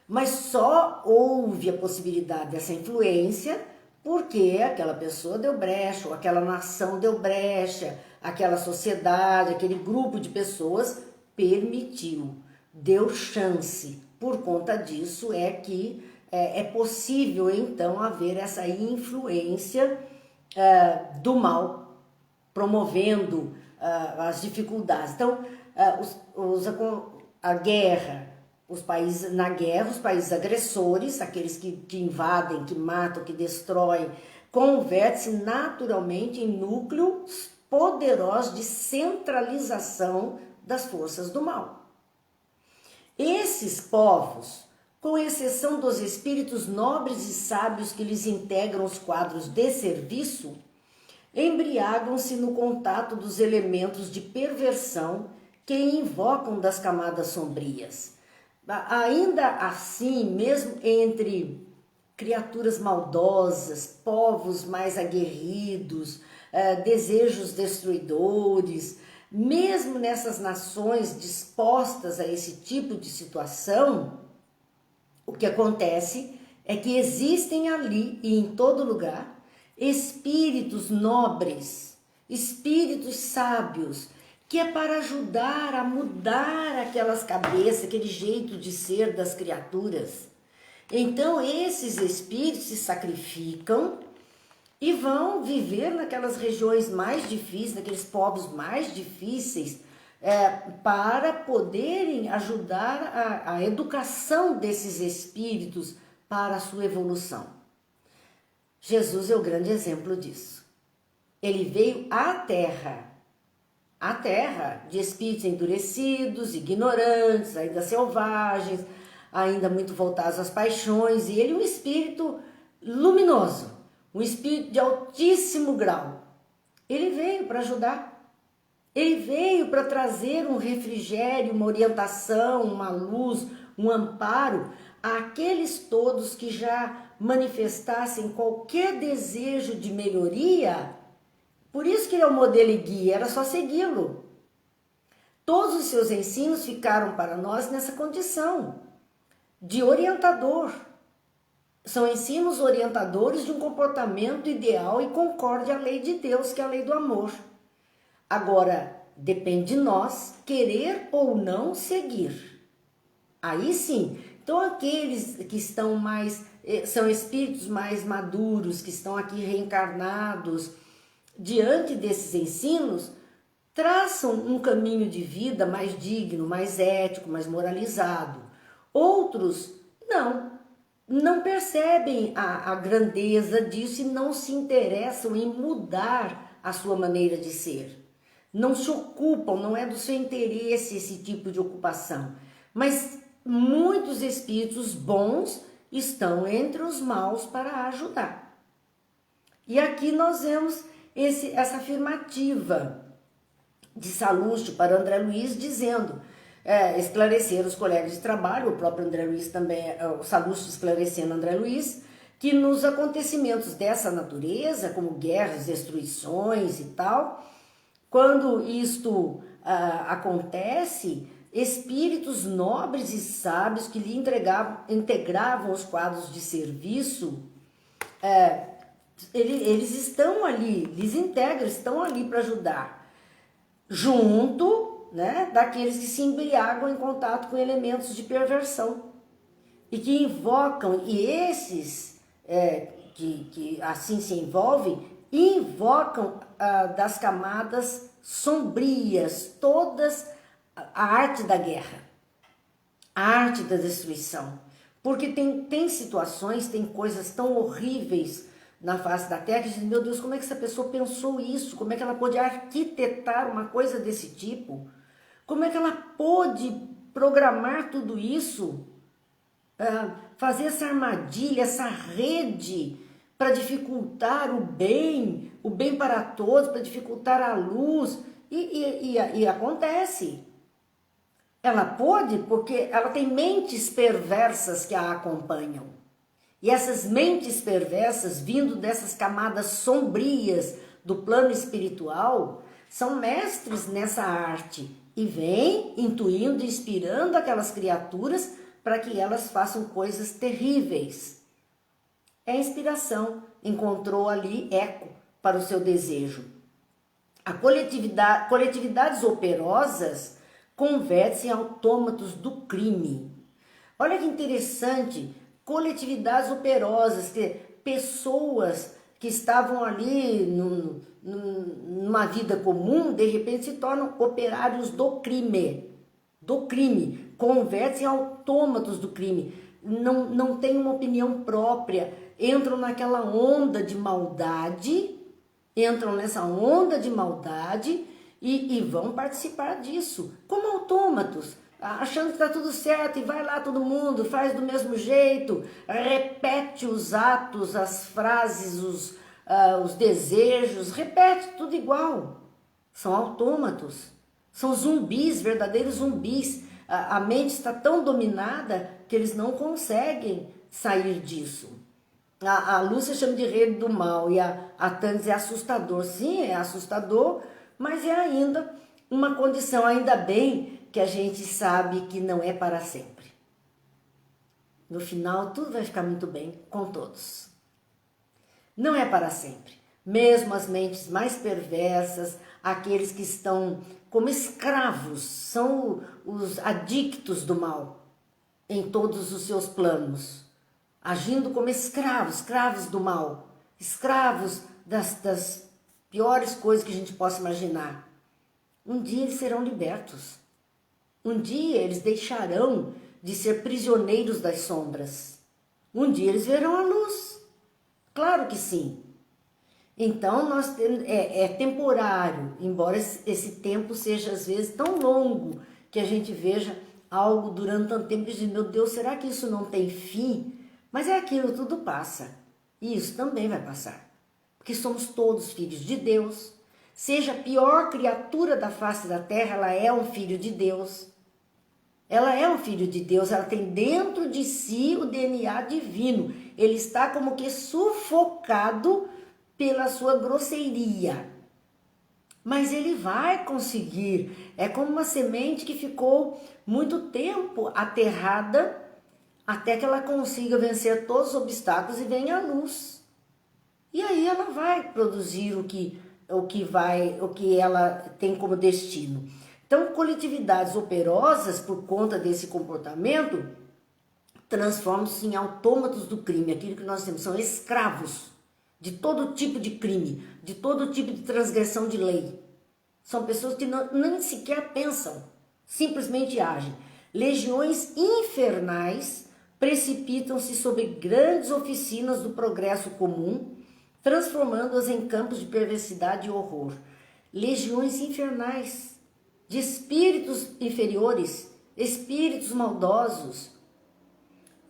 Mas só houve a possibilidade dessa influência porque aquela pessoa deu brecha, ou aquela nação deu brecha, aquela sociedade, aquele grupo de pessoas permitiu, deu chance. Por conta disso é que é possível, então, haver essa influência do mal, promovendo as dificuldades. Então, a guerra, os países agressores, aqueles que invadem, que matam, que destroem, converte-se naturalmente em núcleos poderosos de centralização das forças do mal. Esses povos, com exceção dos espíritos nobres e sábios que lhes integram os quadros de serviço, embriagam-se no contato dos elementos de perversão que invocam das camadas sombrias. Ainda assim, mesmo entre criaturas maldosas, povos mais aguerridos, desejos destruidores, mesmo nessas nações dispostas a esse tipo de situação, o que acontece é que existem ali e em todo lugar espíritos nobres, espíritos sábios, que é para ajudar a mudar aquelas cabeças, aquele jeito de ser das criaturas. Então esses espíritos se sacrificam e vão viver naquelas regiões mais difíceis, naqueles povos mais difíceis, para poderem ajudar a educação desses espíritos para a sua evolução. Jesus é o grande exemplo disso. Ele veio à Terra de espíritos endurecidos, ignorantes, ainda selvagens, ainda muito voltados às paixões, e ele é um espírito luminoso, um espírito de altíssimo grau. Ele veio para ajudar. Ele veio para trazer um refrigério, uma orientação, uma luz, um amparo àqueles todos que já manifestassem qualquer desejo de melhoria. Por isso que ele é o modelo e guia, era só segui-lo. Todos os seus ensinos ficaram para nós nessa condição de orientador. São ensinos orientadores de um comportamento ideal e concorde à lei de Deus, que é a lei do amor. Agora, depende de nós querer ou não seguir. Aí sim. Então aqueles que estão mais, são espíritos mais maduros, que estão aqui reencarnados, diante desses ensinos, traçam um caminho de vida mais digno, mais ético, mais moralizado. Outros não percebem a grandeza disso e não se interessam em mudar a sua maneira de ser. Não se ocupam, não é do seu interesse esse tipo de ocupação. Mas muitos espíritos bons estão entre os maus para ajudar. E aqui nós vemos essa afirmativa de Salustio para André Luiz, dizendo, esclarecer os colegas de trabalho, o próprio André Luiz também, o Salustio esclarecendo André Luiz, que nos acontecimentos dessa natureza, como guerras, destruições e tal, quando isto acontece, espíritos nobres e sábios que lhe integravam os quadros de serviço, eles estão ali, lhes integram, estão ali para ajudar, junto, né, daqueles que se embriagam em contato com elementos de perversão e que invocam, e esses que assim se envolvem, invocam das camadas sombrias, todas a arte da guerra, a arte da destruição. Porque tem situações, tem coisas tão horríveis na face da Terra que diz, meu Deus, como é que essa pessoa pensou isso? Como é que ela pôde arquitetar uma coisa desse tipo? Como é que ela pôde programar tudo isso? Fazer essa armadilha, essa rede para dificultar o bem para todos, para dificultar a luz, e acontece. Ela pôde porque ela tem mentes perversas que a acompanham. E essas mentes perversas, vindo dessas camadas sombrias do plano espiritual, são mestres nessa arte e vêm intuindo, inspirando aquelas criaturas para que elas façam coisas terríveis. É inspiração, encontrou ali eco para o seu desejo. A coletividades operosas converte-se em autômatos do crime. Olha que interessante, coletividades operosas, pessoas que estavam ali numa vida comum, de repente se tornam operários do crime, convertem em autômatos do crime, não têm uma opinião própria, entram naquela onda de maldade, e vão participar disso, como autômatos, achando que está tudo certo, e vai lá todo mundo, faz do mesmo jeito, repete os atos, as frases, os desejos, repete tudo igual. São autômatos, são zumbis, verdadeiros zumbis. A mente está tão dominada que eles não conseguem sair disso. A Lúcia chama de rede do mal e a Tânia é assustador. Sim, é assustador, mas é ainda uma condição, ainda bem que a gente sabe que não é para sempre. No final, tudo vai ficar muito bem com todos. Não é para sempre. Mesmo as mentes mais perversas, aqueles que estão como escravos, são os adictos do mal em todos os seus planos, agindo como escravos do mal, escravos das piores coisas que a gente possa imaginar. Um dia eles serão libertos. Um dia eles deixarão de ser prisioneiros das sombras. Um dia eles verão a luz. Claro que sim. Então é temporário, embora esse tempo seja às vezes tão longo que a gente veja algo durante tanto tempo e diz, meu Deus, será que isso não tem fim? Mas é aquilo, tudo passa. E isso também vai passar. Porque somos todos filhos de Deus. Seja a pior criatura da face da terra, ela é um filho de Deus. Ela é um filho de Deus, ela tem dentro de si o DNA divino. Ele está como que sufocado pela sua grosseiria. Mas ele vai conseguir. É como uma semente que ficou muito tempo aterrada até que ela consiga vencer todos os obstáculos e venha a luz. E aí ela vai produzir o que ela tem como destino. Então, coletividades operosas, por conta desse comportamento, transformam-se em autômatos do crime. Aquilo que nós temos são escravos de todo tipo de crime, de todo tipo de transgressão de lei. São pessoas que nem sequer pensam, simplesmente agem. Legiões infernais precipitam-se sobre grandes oficinas do progresso comum, transformando-as em campos de perversidade e horror. Legiões infernais, de espíritos inferiores, espíritos maldosos.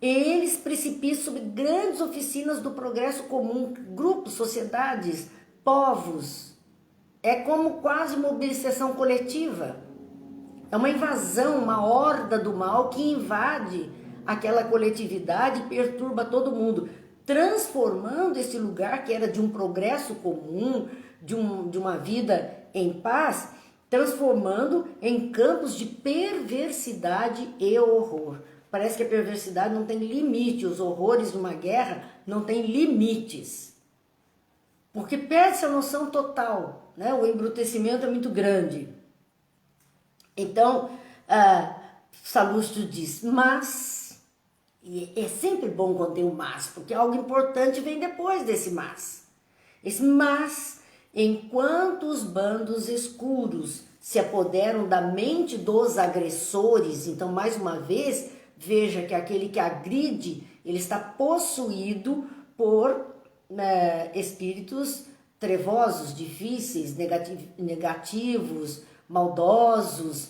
Eles precipitam sobre grandes oficinas do progresso comum, grupos, sociedades, povos. É como quase uma mobilização coletiva. É uma invasão, uma horda do mal que invade aquela coletividade e perturba todo mundo, transformando esse lugar que era de um progresso comum, de uma vida em paz, transformando em campos de perversidade e horror. Parece que a perversidade não tem limite, os horrores de uma guerra não têm limites. Porque perde-se a noção total, né? O embrutecimento é muito grande. Então, Salustio diz, mas, e é sempre bom quando tem o mas, porque algo importante vem depois desse mas. Esse mas, enquanto os bandos escuros se apoderam da mente dos agressores, então, mais uma vez, veja que aquele que agride, ele está possuído por espíritos trevosos, difíceis, negativos, maldosos,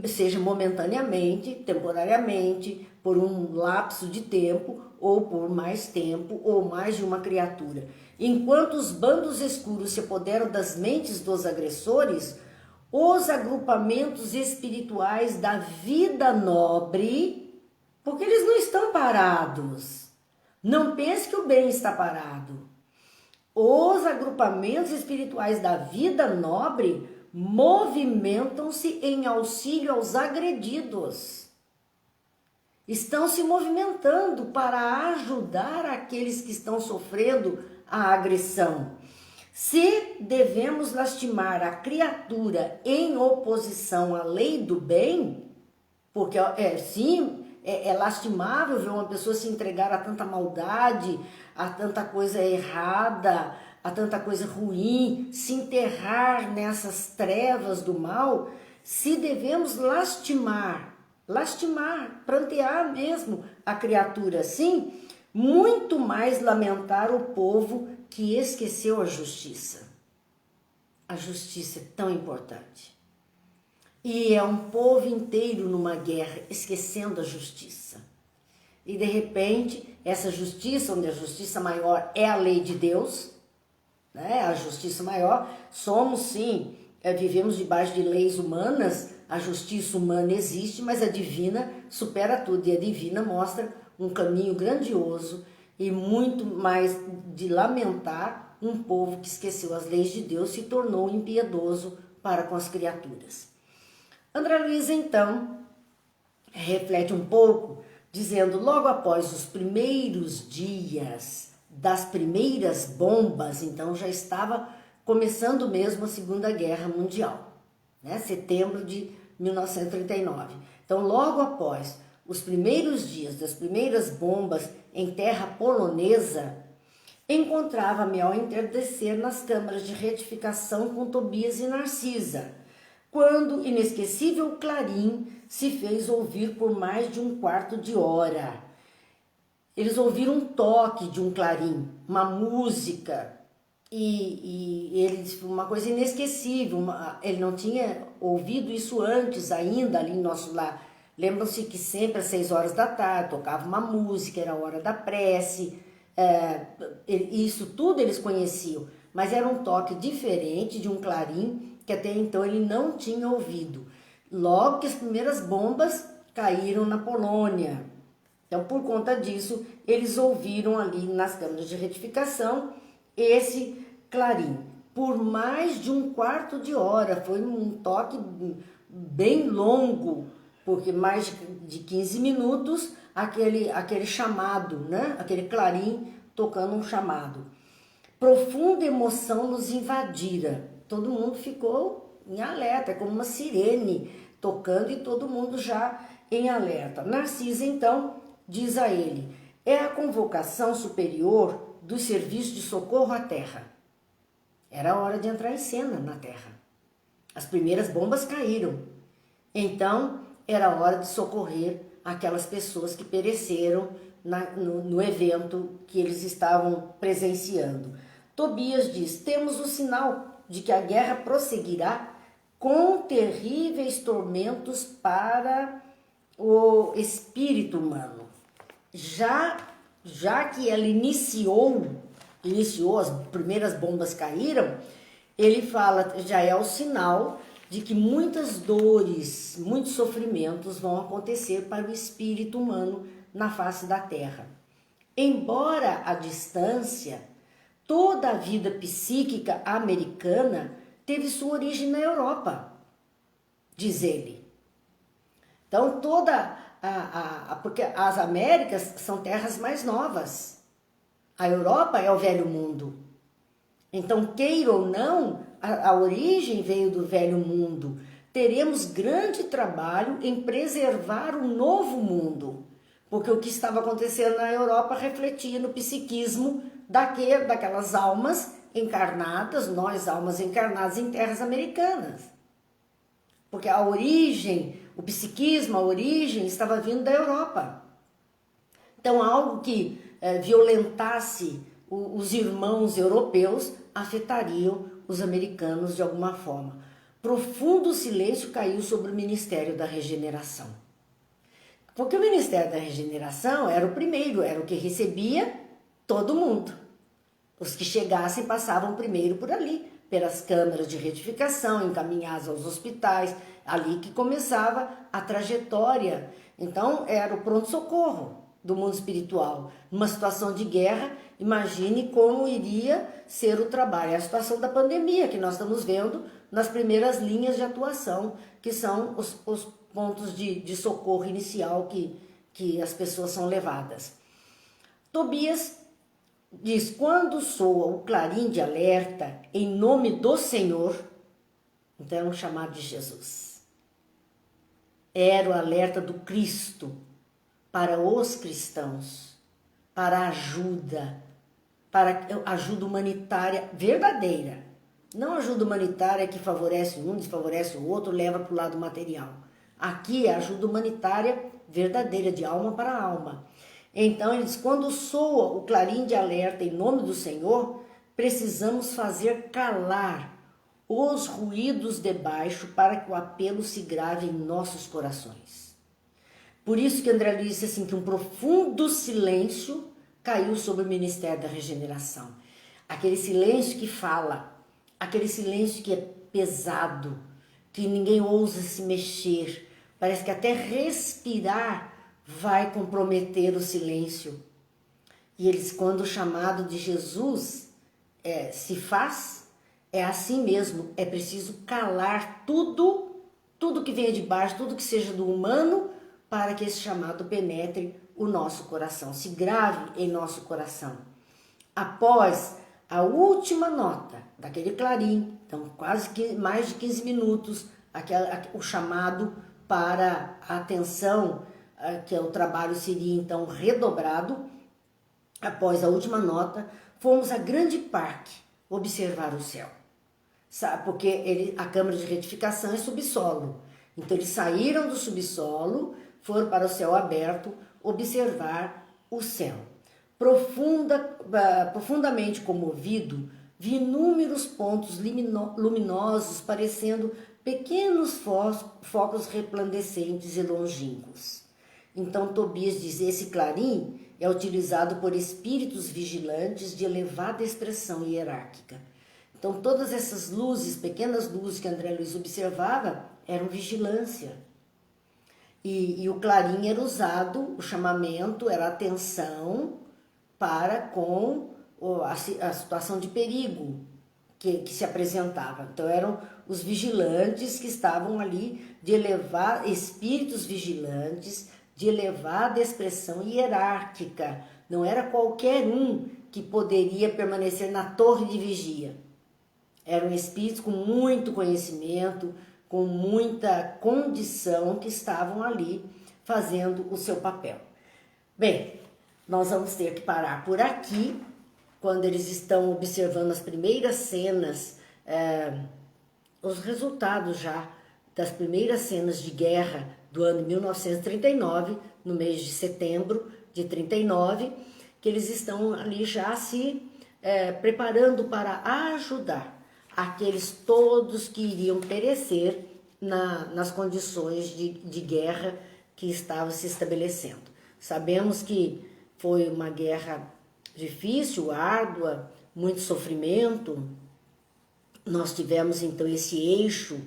seja momentaneamente, temporariamente, por um lapso de tempo, ou por mais tempo, ou mais de uma criatura. Enquanto os bandos escuros se apoderam das mentes dos agressores, os agrupamentos espirituais da vida nobre, porque eles não estão parados. Não pense que o bem está parado. Os agrupamentos espirituais da vida nobre movimentam-se em auxílio aos agredidos. Estão se movimentando para ajudar aqueles que estão sofrendo a agressão. Se devemos lastimar a criatura em oposição à lei do bem, porque sim, é lastimável ver uma pessoa se entregar a tanta maldade, a tanta coisa errada, a tanta coisa ruim, se enterrar nessas trevas do mal. Se devemos lastimar, prantear mesmo a criatura assim, muito mais lamentar o povo que esqueceu a justiça. A justiça é tão importante. E é um povo inteiro numa guerra, esquecendo a justiça. E de repente, essa justiça, onde a justiça maior é a lei de Deus, né? A justiça maior, somos sim, vivemos debaixo de leis humanas, a justiça humana existe, mas a divina supera tudo. E a divina mostra um caminho grandioso e muito mais de lamentar um povo que esqueceu as leis de Deus, se tornou impiedoso para com as criaturas. André Luiz, então, reflete um pouco, dizendo, logo após os primeiros dias das primeiras bombas, então já estava começando mesmo a Segunda Guerra Mundial, né? Setembro de 1939. Então, logo após os primeiros dias das primeiras bombas em terra polonesa, encontrava-me ao entardecer nas câmaras de retificação com Tobias e Narcisa, quando inesquecível clarim se fez ouvir por mais de um quarto de hora. Eles ouviram um toque de um clarim, uma música, e eles, uma coisa inesquecível. Ele não tinha ouvido isso antes ainda ali em nosso lar. Lembram-se que sempre às 6 horas da tarde tocava uma música, era a hora da prece, isso tudo eles conheciam, mas era um toque diferente de um clarim que até então ele não tinha ouvido. Logo que as primeiras bombas caíram na Polônia. Então, por conta disso, eles ouviram ali nas câmaras de retificação esse clarim. Por mais de um quarto de hora, foi um toque bem longo, porque mais de 15 minutos, aquele chamado, né? Aquele clarim tocando um chamado. Profunda emoção nos invadira. Todo mundo ficou em alerta, como uma sirene tocando e todo mundo já em alerta. Narcisa, então, diz a ele, é a convocação superior do serviço de socorro à terra. Era a hora de entrar em cena na terra. As primeiras bombas caíram. Então, era a hora de socorrer aquelas pessoas que pereceram no evento que eles estavam presenciando. Tobias diz, temos o sinal de que a guerra prosseguirá com terríveis tormentos para o espírito humano. Já que ela iniciou, as primeiras bombas caíram, ele fala, já é o sinal de que muitas dores, muitos sofrimentos vão acontecer para o espírito humano na face da terra. Embora a distância, toda a vida psíquica americana teve sua origem na Europa, diz ele. Então, porque as Américas são terras mais novas. A Europa é o velho mundo. Então, queira ou não, a origem veio do velho mundo. Teremos grande trabalho em preservar o novo mundo, porque o que estava acontecendo na Europa refletia no psiquismo daquelas almas encarnadas, nós almas encarnadas em terras americanas. Porque a origem, o psiquismo, a origem estava vindo da Europa. Então, algo que violentasse os irmãos europeus afetariam os americanos de alguma forma. Profundo silêncio caiu sobre o Ministério da Regeneração. Porque o Ministério da Regeneração era o primeiro, era o que recebia todo mundo. Os que chegassem passavam primeiro por ali, pelas câmaras de retificação, encaminhados aos hospitais, ali que começava a trajetória. Então, era o pronto-socorro do mundo espiritual. Numa situação de guerra, imagine como iria ser o trabalho. É a situação da pandemia que nós estamos vendo nas primeiras linhas de atuação, que são os pontos de socorro inicial que as pessoas são levadas. Tobias diz, quando soa o clarim de alerta em nome do Senhor, então é um chamado de Jesus. Era o alerta do Cristo, para os cristãos, para ajuda humanitária verdadeira. Não ajuda humanitária que favorece um, desfavorece o outro, leva para o lado material. Aqui é ajuda humanitária verdadeira, de alma para alma. Então ele diz, quando soa o clarim de alerta em nome do Senhor, precisamos fazer calar os ruídos de baixo para que o apelo se grave em nossos corações. Por isso que André Luiz disse assim, que um profundo silêncio caiu sobre o Ministério da Regeneração. Aquele silêncio que fala, aquele silêncio que é pesado, que ninguém ousa se mexer, parece que até respirar vai comprometer o silêncio. E eles, quando o chamado de Jesus se faz, é assim mesmo, é preciso calar tudo que venha de baixo, tudo que seja do humano, para que esse chamado penetre o nosso coração, se grave em nosso coração. Após a última nota daquele clarim, então quase que mais de 15 minutos, o chamado para a atenção, que o trabalho seria então redobrado. Após a última nota, fomos a Grande Parque observar o céu. Sabe, porque a câmara de retificação é subsolo. Então eles saíram do subsolo, foram para o céu aberto observar o céu. Profundamente comovido, vi inúmeros pontos luminosos parecendo pequenos focos resplandecentes e longínquos. Então Tobias diz, esse clarim é utilizado por espíritos vigilantes de elevada expressão hierárquica. Então todas essas luzes, pequenas luzes que André Luiz observava, eram vigilância. E o clarim era usado, o chamamento era atenção para com a situação de perigo que se apresentava. Então eram os vigilantes que estavam ali, espíritos vigilantes, de elevada expressão hierárquica. Não era qualquer um que poderia permanecer na torre de vigia. Eram espíritos com muito conhecimento, com muita condição, que estavam ali fazendo o seu papel. Bem, nós vamos ter que parar por aqui, quando eles estão observando as primeiras cenas, os resultados já das primeiras cenas de guerra do ano 1939, no mês de setembro de 39, que eles estão ali já se preparando para ajudar aqueles todos que iriam perecer nas condições de guerra que estavam se estabelecendo. Sabemos que foi uma guerra difícil, árdua, muito sofrimento. Nós tivemos então esse eixo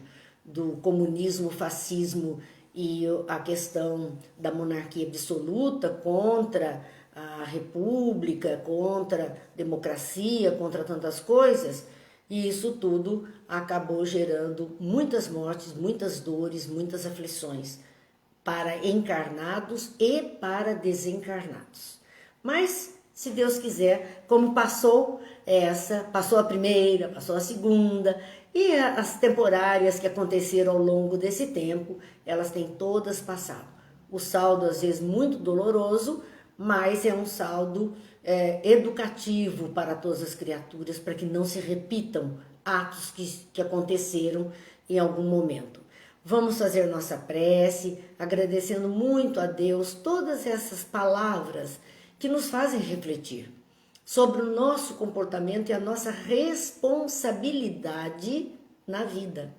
do comunismo, fascismo e a questão da monarquia absoluta contra a república, contra a democracia, contra tantas coisas. E isso tudo acabou gerando muitas mortes, muitas dores, muitas aflições para encarnados e para desencarnados. Mas, se Deus quiser, como passou a primeira, passou a segunda, e as temporárias que aconteceram ao longo desse tempo, elas têm todas passado. O saldo, às vezes, muito doloroso, mas é um saldo educativo para todas as criaturas, para que não se repitam atos que aconteceram em algum momento. Vamos fazer nossa prece, agradecendo muito a Deus todas essas palavras que nos fazem refletir sobre o nosso comportamento e a nossa responsabilidade na vida.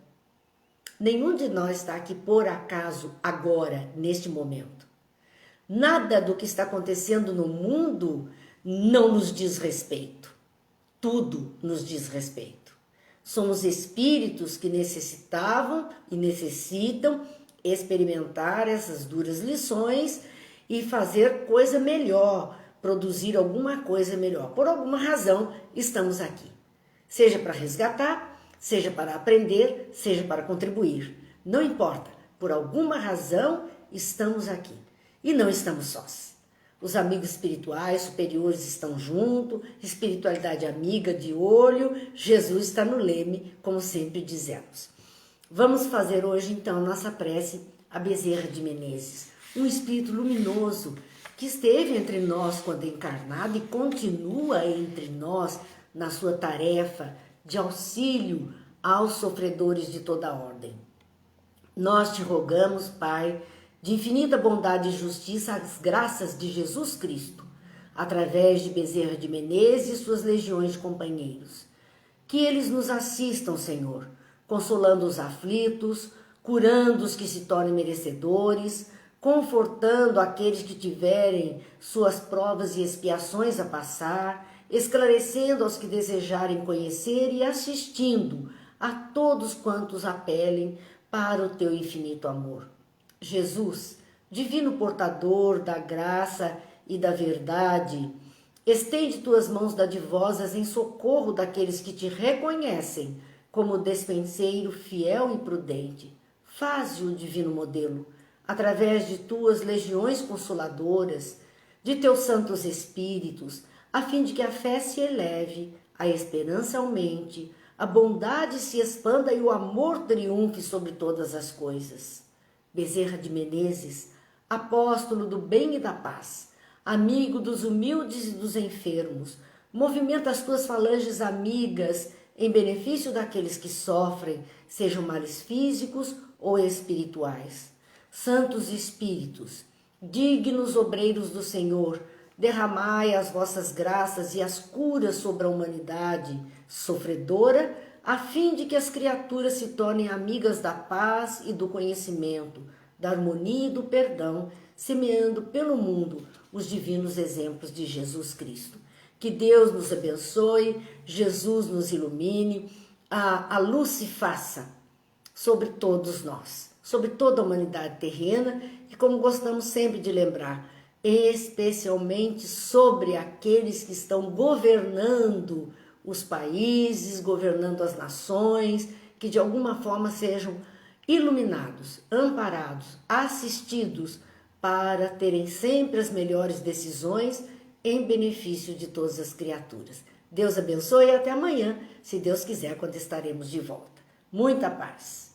Nenhum de nós está aqui por acaso agora, neste momento. Nada do que está acontecendo no mundo não nos diz respeito. Tudo nos diz respeito. Somos espíritos que necessitavam e necessitam experimentar essas duras lições e fazer coisa melhor, produzir alguma coisa melhor. Por alguma razão estamos aqui. Seja para resgatar, seja para aprender, seja para contribuir. Não importa, por alguma razão estamos aqui. E não estamos sós. Os amigos espirituais superiores estão junto, espiritualidade amiga de olho, Jesus está no leme, como sempre dizemos. Vamos fazer hoje, então, nossa prece a Bezerra de Menezes. um espírito luminoso que esteve entre nós quando encarnado e continua entre nós na sua tarefa de auxílio aos sofredores de toda ordem. Nós te rogamos, Pai, de infinita bondade e justiça, as graças de Jesus Cristo, através de Bezerra de Menezes e suas legiões de companheiros. Que eles nos assistam, Senhor, consolando os aflitos, curando os que se tornem merecedores, confortando aqueles que tiverem suas provas e expiações a passar, esclarecendo aos que desejarem conhecer e assistindo a todos quantos apelem para o teu infinito amor. Jesus, divino portador da graça e da verdade, estende tuas mãos dadivosas em socorro daqueles que te reconhecem como despenseiro fiel e prudente. Faze o divino modelo, através de tuas legiões consoladoras, de teus santos espíritos, a fim de que a fé se eleve, a esperança aumente, a bondade se expanda e o amor triunfe sobre todas as coisas. Bezerra de Menezes, apóstolo do bem e da paz, amigo dos humildes e dos enfermos, movimenta as tuas falanges amigas em benefício daqueles que sofrem, sejam males físicos ou espirituais. Santos Espíritos, dignos obreiros do Senhor, derramai as vossas graças e as curas sobre a humanidade sofredora, a fim de que as criaturas se tornem amigas da paz e do conhecimento, da harmonia e do perdão, semeando pelo mundo os divinos exemplos de Jesus Cristo. Que Deus nos abençoe, Jesus nos ilumine, a luz se faça sobre todos nós, sobre toda a humanidade terrena e, como gostamos sempre de lembrar, especialmente sobre aqueles que estão governando os países, governando as nações, que de alguma forma sejam iluminados, amparados, assistidos para terem sempre as melhores decisões em benefício de todas as criaturas. Deus abençoe e até amanhã, se Deus quiser, quando estaremos de volta. Muita paz!